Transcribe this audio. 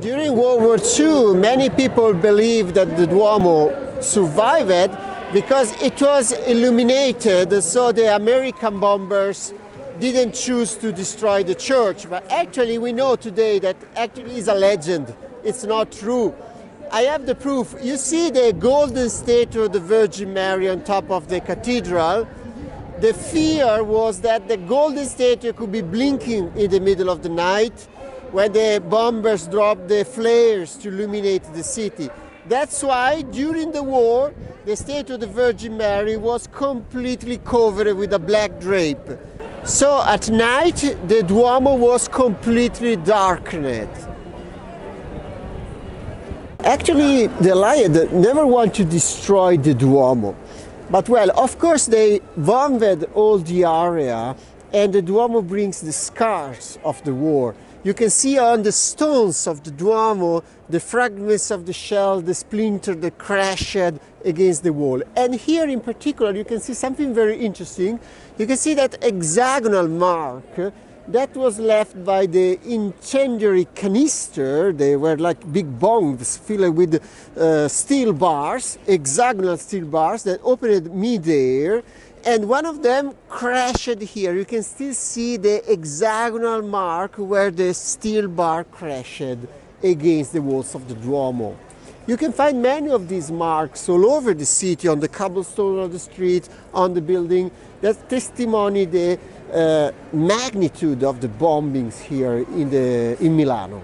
During World War II, many people believed that the Duomo survived because it was illuminated, so the American bombers didn't choose to destroy the church. But actually, we know today that actually is a legend. It's not true. I have the proof. You see the golden statue of the Virgin Mary on top of the cathedral. The fear was that the golden statue could be blinking in the middle of the night when the bombers dropped the flares to illuminate the city. That's why during the war, the statue of the Virgin Mary was completely covered with a black drape. So at night, the Duomo was completely darkened. Actually, the Allied never want to destroy the Duomo. But well, of course, they bombed all the area, and the Duomo brings the scars of the war. You can see on the stones of the Duomo the fragments of the shell, the splinter that crashed against the wall. And here in particular, you can see something very interesting. You can see that hexagonal mark that was left by the incendiary canister. They were like big bombs filled with steel bars, hexagonal steel bars that opened mid-air, and one of them crashed here. You can still see the hexagonal mark where the steel bar crashed against the walls of the Duomo. You can find many of these marks all over the city, on the cobblestone of the street, on the building, that testimony the magnitude of the bombings here in Milano.